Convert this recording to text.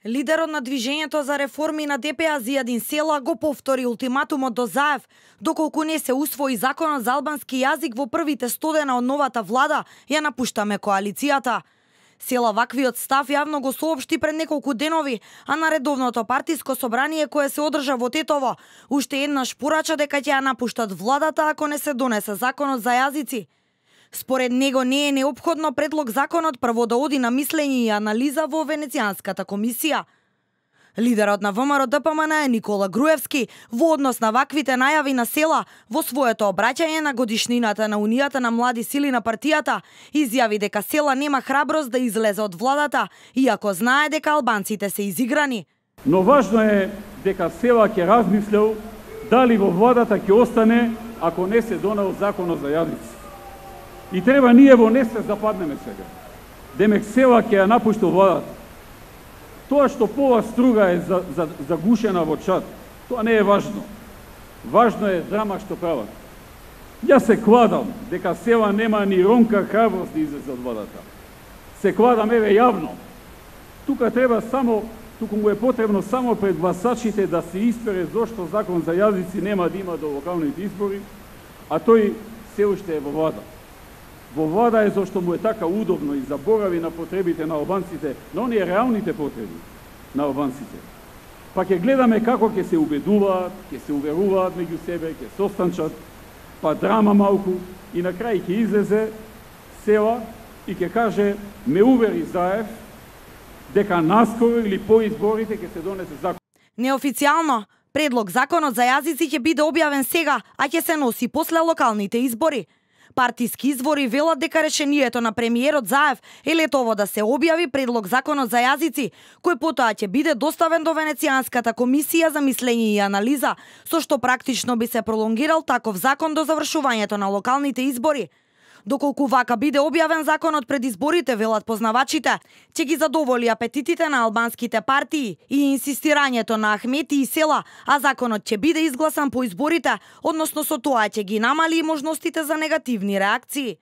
Лидерот на движењето за реформи на ДПА Зијадин Села го повтори ултиматумот до Заев, доколку не се усвои законот за албански јазик во првите 100 дена од новата влада, ја напуштаме коалицијата. Села ваквиот став јавно го соопшти пред неколку денови, а на редовното партиско собрание кое се одржа во Тетово, уште еднаш порача дека ќе ја напуштат владата ако не се донесе законот за јазици. Според него не е неопходно предлог законот прво да оди на мислење и анализа во Венецијанската комисија. Лидерот на ВМРО ДПМН е Никола Груевски во однос на ваквите најави на Села во своето обраќање на годишнината на Унијата на млади сили на партијата изјави дека Села нема храброст да излезе од владата, иако знае дека албанците се изиграни. Но важно е дека Села ќе размислил дали во владата ќе остане ако не се донел законот за јазици. И треба ние во несвест да паднеме сега. Демек Села ќе ја напушти владата. Тоа што пола струга е загушена во чат, тоа не е важно. Важно е драма што прават. Јас се кладам дека Села нема ни ронка храброст да излезе од владата. Се кладам еве јавно. Тука му е потребно само пред гласачите да се испере зошто закон за јазици нема да има до локалните избори, а тој се уште е во влада. Во влада е зашто му е така удобно и заборави на потребите на албанците, на оние реалните потреби на албанците. Па ќе гледаме како ќе се убедуваат, ќе се уверуваат меѓу себе, ќе состанчат, па драма малку и на крај ќе излезе Села и ќе каже ме увери Заев дека наскоро или по изборите ќе се донесе закон. Неофицијално, предлог законот за јазици ќе биде објавен сега, а ќе се носи после локалните избори. Партиски извори велат дека решението на премиерот Заев е летово да се објави предлог законот за јазици, кој потоа ќе биде доставен до Венецијанската комисија за мислење и анализа, со што практично би се пролонгирал таков закон до завршувањето на локалните избори. Доколку вака биде објавен законот пред изборите, велат познавачите, ќе ги задоволи апетитите на албанските партии и инсистирањето на Ахмети и Села, а законот ќе биде изгласан по изборите, односно со тоа ќе ги намали можностите за негативни реакции.